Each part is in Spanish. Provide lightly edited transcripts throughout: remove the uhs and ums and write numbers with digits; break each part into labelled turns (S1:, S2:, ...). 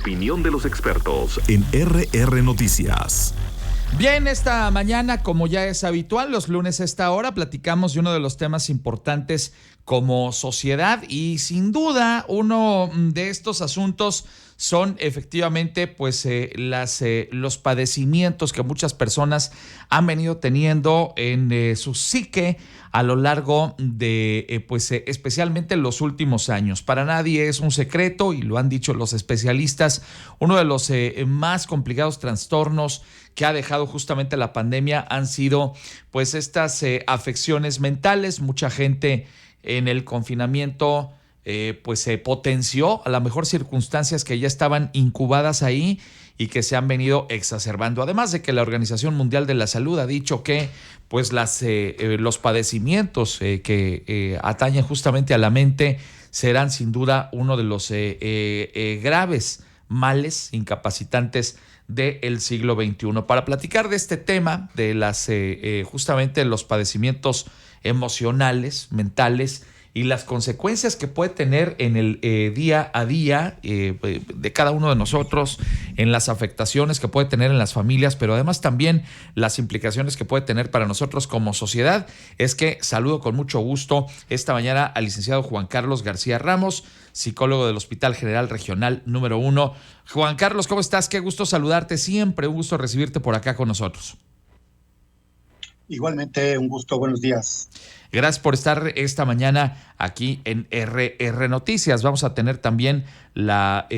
S1: opinión de los expertos en RR Noticias.
S2: Bien, esta mañana, como ya es habitual, los lunes a esta hora platicamos de uno de los temas importantes como sociedad y sin duda uno de estos asuntos son efectivamente pues los padecimientos que muchas personas han venido teniendo en su psique a lo largo de especialmente los últimos años. Para nadie es un secreto y lo han dicho los especialistas, uno de los más complicados trastornos que ha dejado justamente la pandemia han sido pues estas afecciones mentales. Mucha gente en el confinamiento pues se potenció a lo mejor circunstancias que ya estaban incubadas ahí y que se han venido exacerbando. Además de que la Organización Mundial de la Salud ha dicho que pues los padecimientos que atañen justamente a la mente serán sin duda uno de los graves males incapacitantes del siglo XXI. Para platicar de este tema, de justamente los padecimientos emocionales, mentales y las consecuencias que puede tener en el día a día de cada uno de nosotros, en las afectaciones que puede tener en las familias, pero además también las implicaciones que puede tener para nosotros como sociedad, es que saludo con mucho gusto esta mañana al licenciado Juan Carlos García Ramos, psicólogo del Hospital General Regional número 1. Juan Carlos, ¿cómo estás? Qué gusto saludarte, siempre un gusto recibirte por acá con nosotros.
S3: Igualmente, un gusto, buenos días.
S2: Gracias por estar esta mañana aquí en RR Noticias. Vamos a tener también la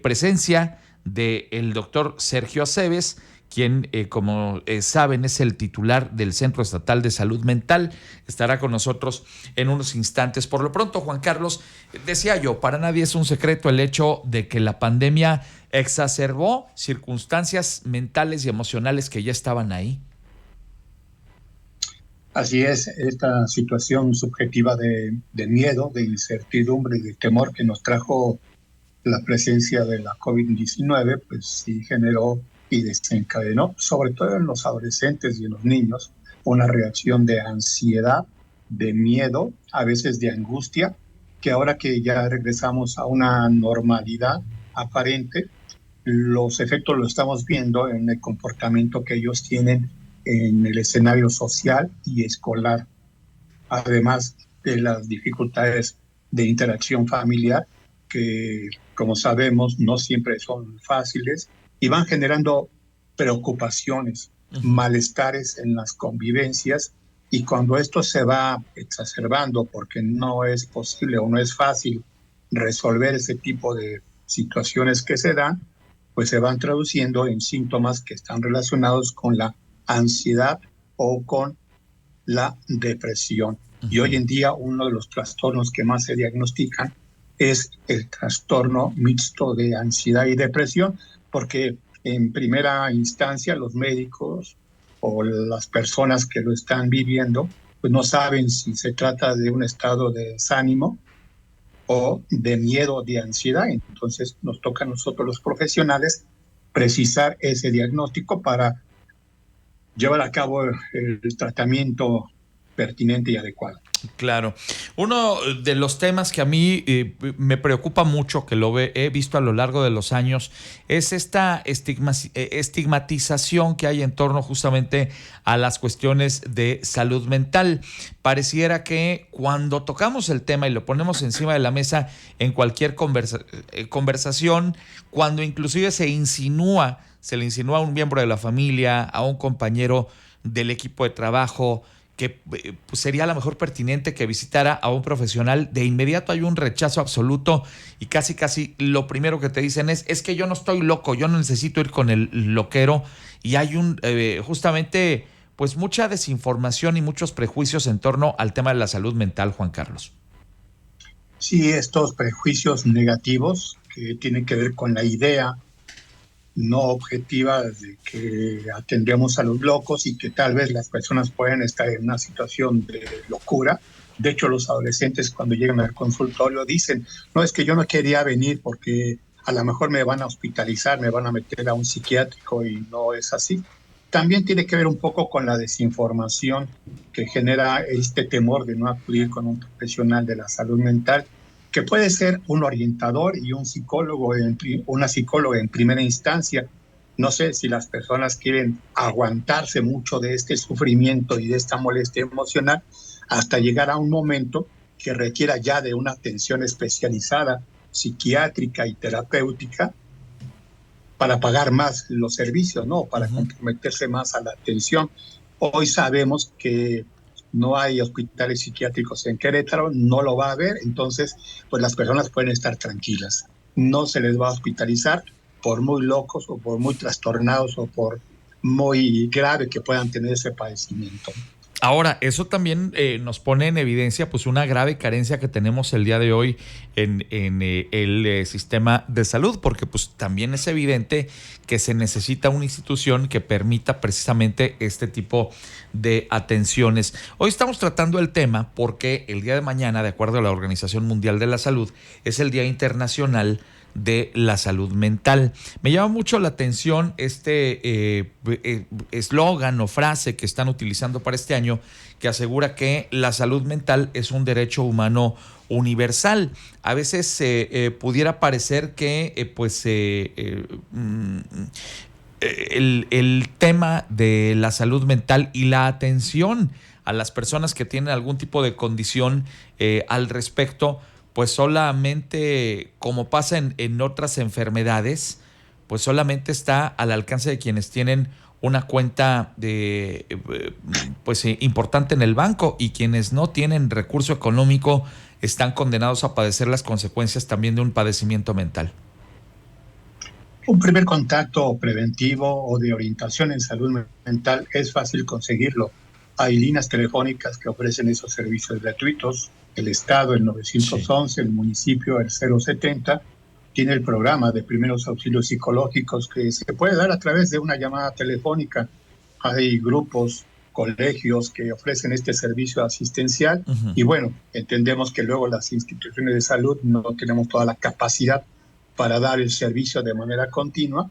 S2: presencia del doctor Sergio Aceves, quien, como saben, es el titular del Centro Estatal de Salud Mental. Estará con nosotros en unos instantes. Por lo pronto, Juan Carlos, decía yo, para nadie es un secreto el hecho de que la pandemia exacerbó circunstancias mentales y emocionales que ya estaban ahí.
S3: Así es, esta situación subjetiva de miedo, de incertidumbre y de temor que nos trajo la presencia de la COVID-19, pues sí generó y desencadenó, sobre todo en los adolescentes y en los niños, una reacción de ansiedad, de miedo, a veces de angustia, que ahora que ya regresamos a una normalidad aparente, los efectos los estamos viendo en el comportamiento que ellos tienen en el escenario social y escolar, además de las dificultades de interacción familiar, que como sabemos no siempre son fáciles y van generando preocupaciones, malestares en las convivencias, y cuando esto se va exacerbando porque no es posible o no es fácil resolver ese tipo de situaciones que se dan, pues se van traduciendo en síntomas que están relacionados con la ansiedad o con la depresión. Y hoy en día uno de los trastornos que más se diagnostican es el trastorno mixto de ansiedad y depresión, porque en primera instancia los médicos o las personas que lo están viviendo pues no saben si se trata de un estado de desánimo o de miedo, de ansiedad. Entonces nos toca a nosotros los profesionales precisar ese diagnóstico para llevar a cabo el tratamiento pertinente y adecuado.
S2: Claro. Uno de los temas que a mí me preocupa mucho, que he visto a lo largo de los años, es esta estigmatización que hay en torno justamente a las cuestiones de salud mental. Pareciera que cuando tocamos el tema y lo ponemos encima de la mesa en cualquier conversación, cuando inclusive se le insinúa a un miembro de la familia, a un compañero del equipo de trabajo, que pues sería a lo mejor pertinente que visitara a un profesional, de inmediato hay un rechazo absoluto y casi lo primero que te dicen es que yo no estoy loco, yo no necesito ir con el loquero, y hay justamente pues mucha desinformación y muchos prejuicios en torno al tema de la salud mental, Juan Carlos.
S3: Sí, estos prejuicios negativos que tienen que ver con la idea no objetiva de que atendemos a los locos y que tal vez las personas pueden estar en una situación de locura. De hecho, los adolescentes cuando llegan al consultorio dicen, no, es que yo no quería venir porque a lo mejor me van a hospitalizar, me van a meter a un psiquiátrico, y no es así. También tiene que ver un poco con la desinformación que genera este temor de no acudir con un profesional de la salud mental, que puede ser un orientador y un psicólogo, una psicóloga en primera instancia. No sé si las personas quieren aguantarse mucho de este sufrimiento y de esta molestia emocional hasta llegar a un momento que requiera ya de una atención especializada, psiquiátrica y terapéutica, para pagar más los servicios, ¿no? Para comprometerse más a la atención. Hoy sabemos que no hay hospitales psiquiátricos en Querétaro, no lo va a haber, entonces pues las personas pueden estar tranquilas. No se les va a hospitalizar por muy locos o por muy trastornados o por muy grave que puedan tener ese padecimiento.
S2: Ahora, eso también nos pone en evidencia pues una grave carencia que tenemos el día de hoy en el sistema de salud, porque pues también es evidente que se necesita una institución que permita precisamente este tipo de atenciones. Hoy estamos tratando el tema porque el día de mañana, de acuerdo a la Organización Mundial de la Salud, es el Día Internacional de la Salud Mental. Me llama mucho la atención este eslogan o frase que están utilizando para este año, que asegura que la salud mental es un derecho humano universal. A veces pudiera parecer que el tema de la salud mental y la atención a las personas que tienen algún tipo de condición al respecto, pues solamente, como pasa en otras enfermedades, pues solamente está al alcance de quienes tienen una cuenta importante en el banco, y quienes no tienen recurso económico están condenados a padecer las consecuencias también de un padecimiento mental.
S3: Un primer contacto preventivo o de orientación en salud mental es fácil conseguirlo. Hay líneas telefónicas que ofrecen esos servicios gratuitos. El Estado, el 911, sí. El municipio, el 070, tiene el programa de primeros auxilios psicológicos que se puede dar a través de una llamada telefónica. Hay grupos, colegios que ofrecen este servicio asistencial. Y bueno, entendemos que luego las instituciones de salud no tenemos toda la capacidad para dar el servicio de manera continua,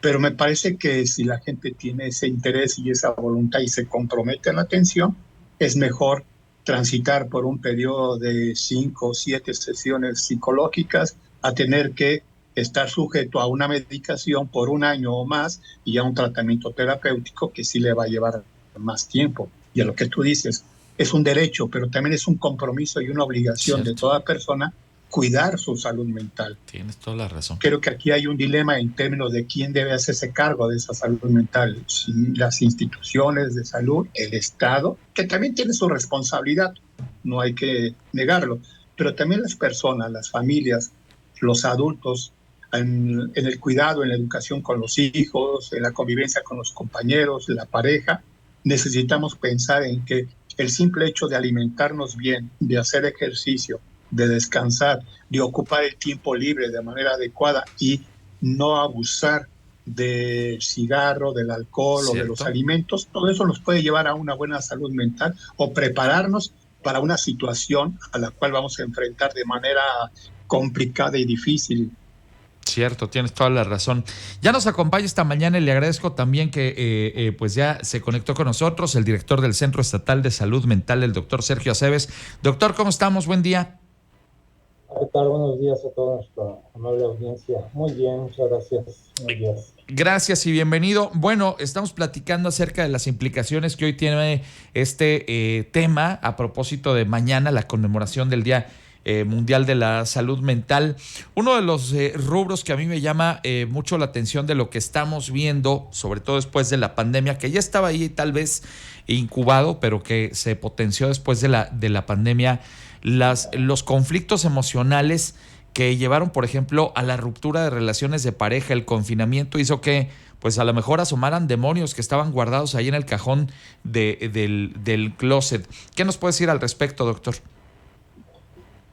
S3: pero me parece que si la gente tiene ese interés y esa voluntad y se compromete en la atención, es mejor transitar por un periodo de 5 o 7 sesiones psicológicas a tener que estar sujeto a una medicación por un año o más y a un tratamiento terapéutico que sí le va a llevar más tiempo. Y a lo que tú dices, es un derecho, pero también es un compromiso y una obligación de toda persona cuidar su salud mental.
S2: Tienes toda la razón.
S3: Creo que aquí hay un dilema en términos de quién debe hacerse cargo de esa salud mental. Si las instituciones de salud, el Estado, que también tiene su responsabilidad, no hay que negarlo, pero también las personas, las familias, los adultos, en el cuidado, en la educación con los hijos, en la convivencia con los compañeros, la pareja, necesitamos pensar en que el simple hecho de alimentarnos bien, de hacer ejercicio, de descansar, de ocupar el tiempo libre de manera adecuada y no abusar del cigarro, del alcohol o de los alimentos, todo eso nos puede llevar a una buena salud mental o prepararnos para una situación a la cual vamos a enfrentar de manera complicada y difícil.
S2: Cierto, tienes toda la razón. Ya nos acompaña esta mañana y le agradezco también que pues ya se conectó con nosotros el director del Centro Estatal de Salud Mental, el doctor Sergio Aceves. Doctor, ¿cómo estamos? Buen día.
S4: ¿Qué tal? Buenos días a toda nuestra amable audiencia. Muy bien, muchas gracias. Buenos días.
S2: Gracias y bienvenido. Bueno, estamos platicando acerca de las implicaciones que hoy tiene este tema a propósito de mañana, la conmemoración del Día Mundial de la Salud Mental. Uno de los rubros que a mí me llama mucho la atención de lo que estamos viendo, sobre todo después de la pandemia, que ya estaba ahí tal vez incubado, pero que se potenció después de la pandemia, los conflictos emocionales que llevaron, por ejemplo, a la ruptura de relaciones de pareja. El confinamiento hizo que, pues a lo mejor asomaran demonios que estaban guardados ahí en el cajón del closet. ¿Qué nos puede decir al respecto, doctor?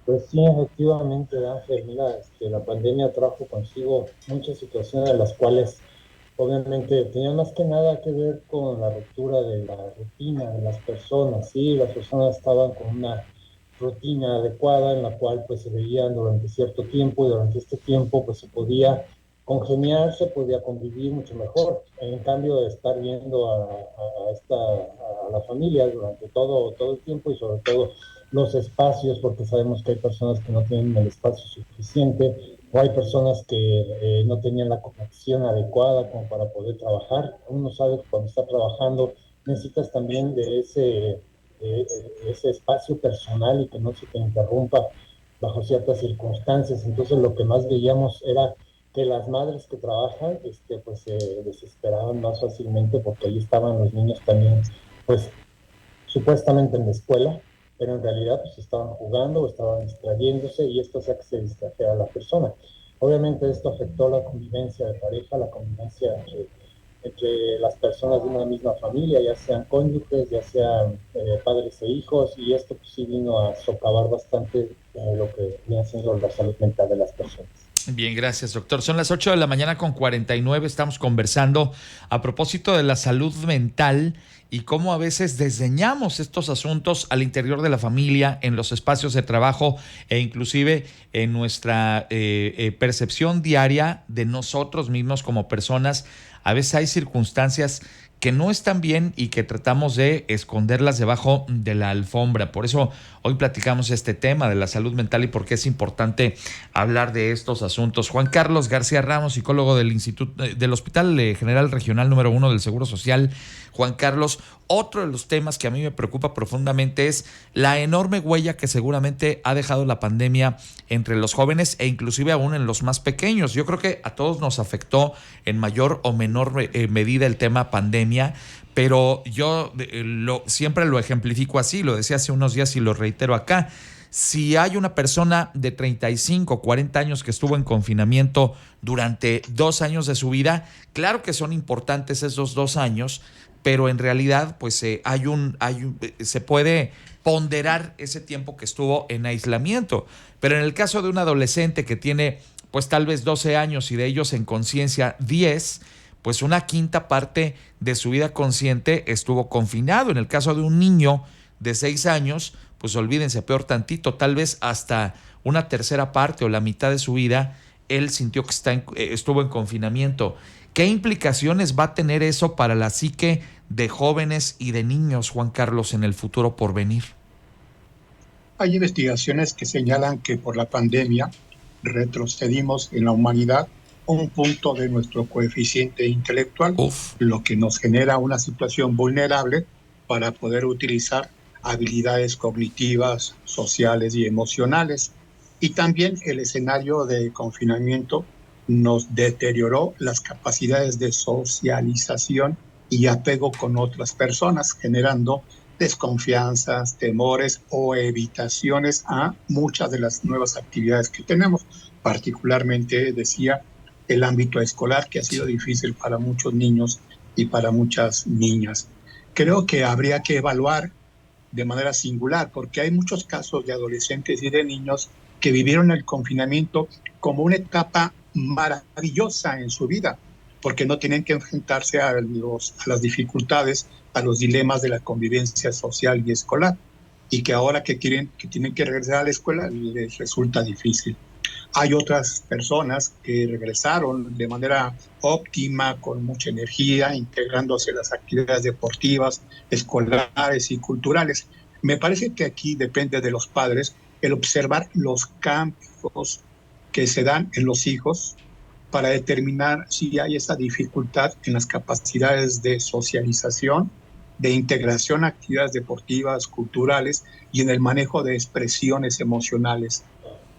S4: Pues sí, efectivamente, Ángel, mira, la pandemia trajo consigo muchas situaciones de las cuales obviamente tenían más que nada que ver con la ruptura de la rutina de las personas. Sí, las personas estaban con una rutina adecuada en la cual pues se veían durante cierto tiempo, y durante este tiempo pues se podía congeniar, se podía convivir mucho mejor. En cambio, de estar viendo a la familia durante todo el tiempo y sobre todo los espacios, porque sabemos que hay personas que no tienen el espacio suficiente o hay personas que no tenían la conexión adecuada como para poder trabajar. Uno sabe que cuando está trabajando necesitas también de ese espacio personal y que no se te interrumpa bajo ciertas circunstancias. Entonces lo que más veíamos era que las madres que trabajan pues se desesperaban más fácilmente porque ahí estaban los niños también, pues supuestamente en la escuela, pero en realidad pues estaban jugando o estaban distrayéndose y esto hacía que se distrajera a la persona. Obviamente esto afectó la convivencia de pareja, la convivencia entre las personas de una misma familia, ya sean cónyuges, ya sean padres e hijos, y esto pues, sí vino a socavar bastante lo que viene siendo la salud mental de las personas.
S2: Bien, gracias, doctor. Son las 8 de la mañana con 49. Estamos conversando a propósito de la salud mental y cómo a veces desdeñamos estos asuntos al interior de la familia, en los espacios de trabajo e inclusive en nuestra percepción diaria de nosotros mismos como personas. A veces hay circunstancias que no están bien y que tratamos de esconderlas debajo de la alfombra. Por eso hoy platicamos este tema de la salud mental y por qué es importante hablar de estos asuntos. Juan Carlos García Ramos, psicólogo del del Hospital General Regional número 1 del Seguro Social. Juan Carlos, otro de los temas que a mí me preocupa profundamente es la enorme huella que seguramente ha dejado la pandemia entre los jóvenes e inclusive aún en los más pequeños. Yo creo que a todos nos afectó en mayor o menor medida el tema pandemia, pero yo siempre lo ejemplifico así, lo decía hace unos días y lo reitero acá. Si hay una persona de 35, 40 años que estuvo en confinamiento durante 2 años de su vida, claro que son importantes esos 2 años, pero en realidad pues se puede ponderar ese tiempo que estuvo en aislamiento. Pero en el caso de un adolescente que tiene pues tal vez 12 años y de ellos en conciencia 10, pues una quinta parte de su vida consciente estuvo confinado. En el caso de un niño de 6 años, pues olvídense, peor tantito, tal vez hasta una tercera parte o la mitad de su vida, él sintió que estuvo en confinamiento. ¿Qué implicaciones va a tener eso para la psique de jóvenes y de niños, Juan Carlos, en el futuro por venir?
S3: Hay investigaciones que señalan que por la pandemia retrocedimos en la humanidad un punto de nuestro coeficiente intelectual, lo que nos genera una situación vulnerable para poder utilizar habilidades cognitivas, sociales y emocionales. Y también el escenario de confinamiento nos deterioró las capacidades de socialización y apego con otras personas, generando desconfianzas, temores o evitaciones a muchas de las nuevas actividades que tenemos, particularmente, decía, el ámbito escolar, que ha sido difícil para muchos niños y para muchas niñas. Creo que habría que evaluar de manera singular, porque hay muchos casos de adolescentes y de niños que vivieron el confinamiento como una etapa maravillosa en su vida, porque no tienen que enfrentarse a las dificultades, a los dilemas de la convivencia social y escolar, y que ahora que tienen que regresar a la escuela les resulta difícil. Hay otras personas que regresaron de manera óptima, con mucha energía, integrándose en las actividades deportivas, escolares y culturales. Me parece que aquí depende de los padres el observar los cambios que se dan en los hijos para determinar si hay esa dificultad en las capacidades de socialización, de integración a actividades deportivas, culturales y en el manejo de expresiones emocionales.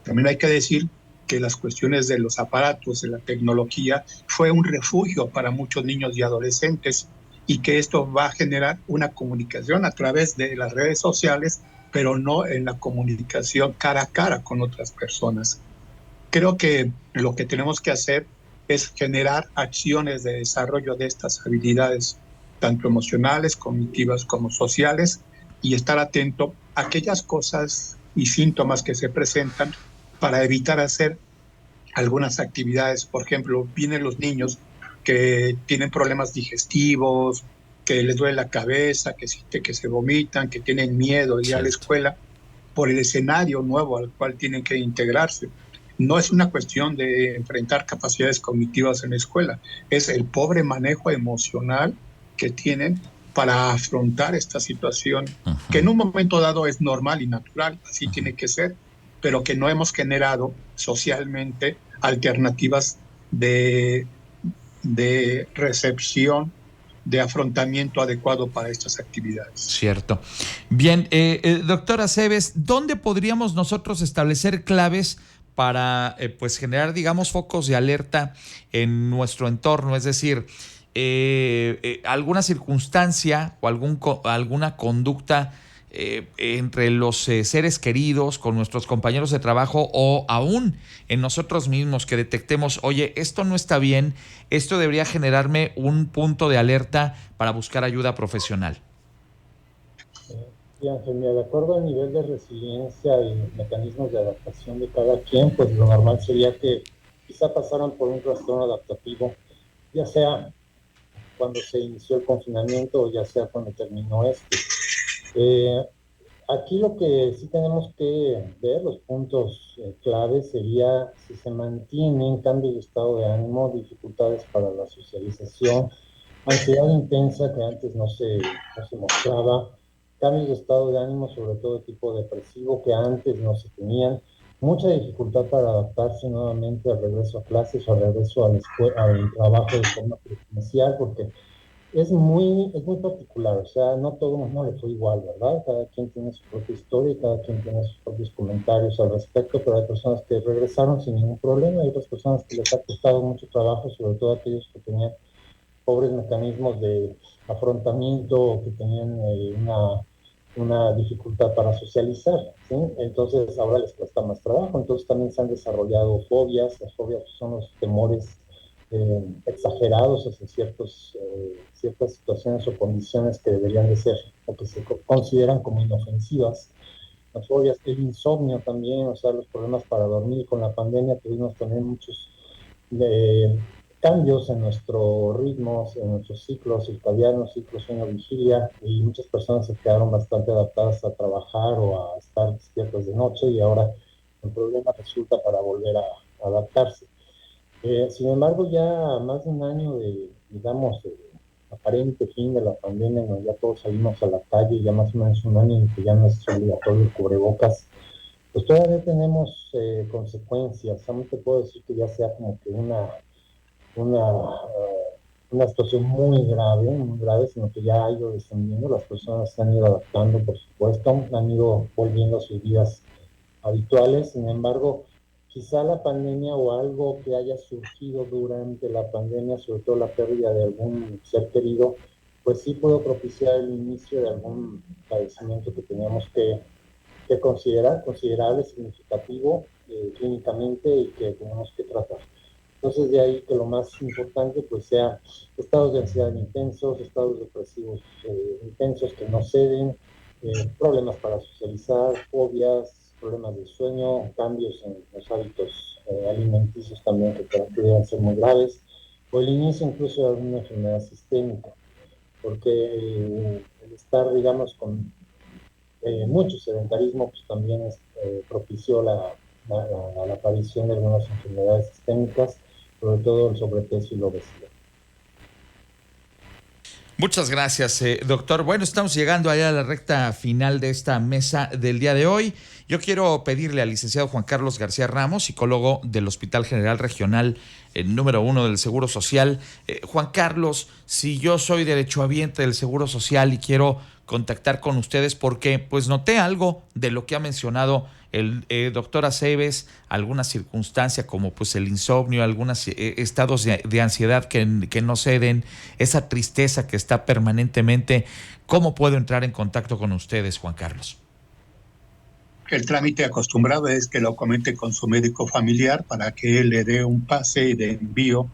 S3: También hay que decir que las cuestiones de los aparatos, de la tecnología, fue un refugio para muchos niños y adolescentes, y que esto va a generar una comunicación a través de las redes sociales, pero no en la comunicación cara a cara con otras personas. Creo que lo que tenemos que hacer es generar acciones de desarrollo de estas habilidades, tanto emocionales, cognitivas como sociales, y estar atento a aquellas cosas y síntomas que se presentan para evitar hacer algunas actividades. Por ejemplo, vienen los niños que tienen problemas digestivos, que les duele la cabeza, que se vomitan, que tienen miedo de ir a la escuela por el escenario nuevo al cual tienen que integrarse. no es una cuestión de enfrentar capacidades cognitivas en la escuela, es el pobre manejo emocional que tienen para afrontar esta situación, que en un momento dado es normal y natural, así tiene que ser, pero que no hemos generado socialmente alternativas de recepción, de afrontamiento adecuado para estas actividades.
S2: Cierto. Bien, doctora Aceves, ¿dónde podríamos nosotros establecer claves para pues generar, digamos, focos de alerta en nuestro entorno? Es decir, alguna circunstancia o alguna conducta entre los seres queridos, con nuestros compañeros de trabajo o aún en nosotros mismos, que detectemos, oye, esto no está bien, esto debería generarme un punto de alerta para buscar ayuda profesional.
S4: Sí, Ángel, mira, de acuerdo al nivel de resiliencia y mecanismos de adaptación de cada quien, pues lo normal sería que quizá pasaran por un trastorno adaptativo, ya sea cuando se inició el confinamiento o ya sea cuando terminó este. Aquí lo que sí tenemos que ver, los puntos claves, sería si se mantienen cambios de estado de ánimo, dificultades para la socialización, ansiedad intensa que antes no se mostraba, cambios de estado de ánimo, sobre todo de tipo depresivo, que antes no se tenían, mucha dificultad para adaptarse nuevamente al regreso a clases o al regreso a la escuela, al trabajo de forma presencial, porque es muy particular, o sea, no todo el mundo le fue igual, ¿verdad? Cada quien tiene su propia historia y cada quien tiene sus propios comentarios al respecto, pero hay personas que regresaron sin ningún problema y otras personas que les ha costado mucho trabajo, sobre todo aquellos que tenían pobres mecanismos de afrontamiento o que tenían una dificultad para socializar, ¿sí? Entonces ahora les cuesta más trabajo, entonces también se han desarrollado fobias. Las fobias son los temores exagerados hacia ciertas situaciones o condiciones que deberían de ser o que se consideran como inofensivas. Las fobias, el insomnio también, o sea, los problemas para dormir. Con la pandemia tuvimos también muchos cambios en nuestros ritmos, en nuestros ciclos circadianos, ciclos sueño-vigilia, y muchas personas se quedaron bastante adaptadas a trabajar o a estar despiertas de noche, y ahora el problema resulta para volver a adaptarse. Sin embargo, ya más de un año digamos, aparente fin de la pandemia, donde ya todos salimos a la calle, ya más o menos un año en que ya no es obligatorio el cubrebocas, pues todavía tenemos consecuencias. No te puedo decir que ya sea como que una situación muy grave, sino que ya ha ido descendiendo. Las personas se han ido adaptando, por supuesto, han ido volviendo a sus vidas habituales. Sin embargo, quizá la pandemia o algo que haya surgido durante la pandemia, sobre todo la pérdida de algún ser querido, pues sí pudo propiciar el inicio de algún padecimiento que teníamos que considerar, considerable, significativo clínicamente, y que tenemos que tratar. Entonces, de ahí que lo más importante pues sea estados de ansiedad intensos, estados depresivos intensos que no ceden, problemas para socializar, fobias, problemas de sueño, cambios en los hábitos alimenticios también que pudieran ser muy graves, o el inicio incluso de alguna enfermedad sistémica, porque el estar, digamos, con mucho sedentarismo pues también propició la aparición de algunas enfermedades sistémicas, sobre todo el sobrepeso y la obesidad.
S2: Muchas gracias, doctor. Bueno, estamos llegando allá a la recta final de esta mesa del día de hoy. Yo quiero pedirle al licenciado Juan Carlos García Ramos, psicólogo del Hospital General Regional número 1 del Seguro Social. Juan Carlos, si yo soy derechohabiente del Seguro Social y quiero contactar con ustedes porque pues noté algo de lo que ha mencionado el doctor Aceves, alguna circunstancia como pues el insomnio, algunos estados de ansiedad que no ceden, esa tristeza que está permanentemente. ¿Cómo puedo entrar en contacto con ustedes, Juan Carlos?
S3: El trámite acostumbrado es que lo comente con su médico familiar para que él le dé un pase de envío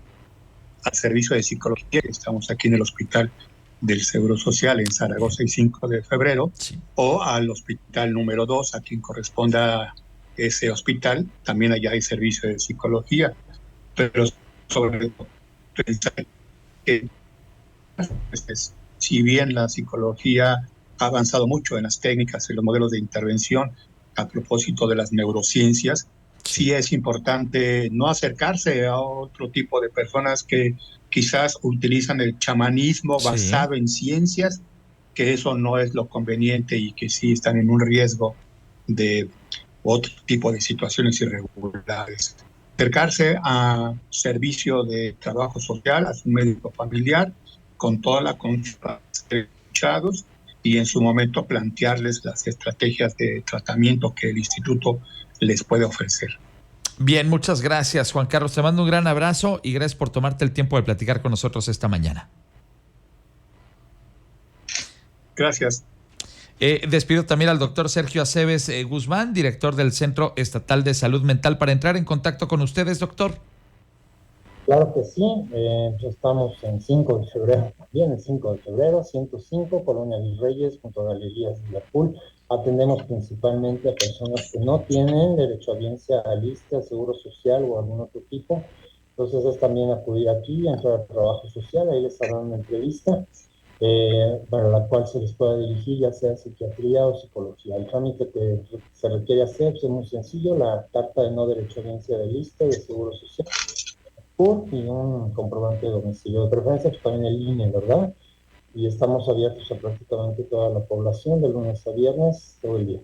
S3: al servicio de psicología. Estamos aquí en el Hospital del Seguro Social en Zaragoza y 5 de febrero, sí, o al hospital número 2, a quien corresponda ese hospital. También allá hay servicio de psicología, pero sobre todo pensar que si bien la psicología ha avanzado mucho en las técnicas, en los modelos de intervención, a propósito de las neurociencias, sí es importante no acercarse a otro tipo de personas que quizás utilizan el chamanismo basado en ciencias, que eso no es lo conveniente y que sí están en un riesgo de otro tipo de situaciones irregulares. Acercarse a servicio de trabajo social, a su médico familiar, con toda la confianza de escuchados, y en su momento plantearles las estrategias de tratamiento que el instituto les puede ofrecer.
S2: Bien, muchas gracias, Juan Carlos. Te mando un gran abrazo y gracias por tomarte el tiempo de platicar con nosotros esta mañana.
S3: Gracias.
S2: Despido también al doctor Sergio Aceves Guzmán, director del Centro Estatal de Salud Mental, para entrar en contacto con ustedes, doctor.
S4: Claro que sí, estamos en 5 de febrero, bien, el 5 de febrero, 105, Colonia Virreyes, junto a Galerías de Liverpool. Atendemos principalmente a personas que no tienen derechohabiencia a lista, seguro social o algún otro tipo. Entonces es también acudir aquí, entrar al trabajo social, ahí les harán una entrevista para la cual se les pueda dirigir ya sea psiquiatría o psicología. El trámite que se requiere hacer es muy sencillo: la carta de no derechohabiencia de lista de seguro social y un comprobante de domicilio, de preferencia pues también el INE, ¿verdad? Y estamos abiertos a prácticamente toda la población, de lunes a viernes, todo el día.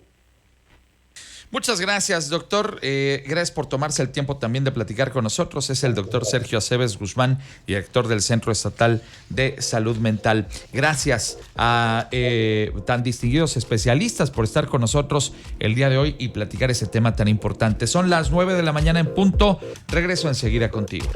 S2: Muchas gracias, doctor. Gracias por tomarse el tiempo también de platicar con nosotros. Es el doctor Sergio Aceves Guzmán, director del Centro Estatal de Salud Mental. Gracias a tan distinguidos especialistas por estar con nosotros el día de hoy y platicar ese tema tan importante. Son las 9 de la mañana en punto. Regreso enseguida contigo.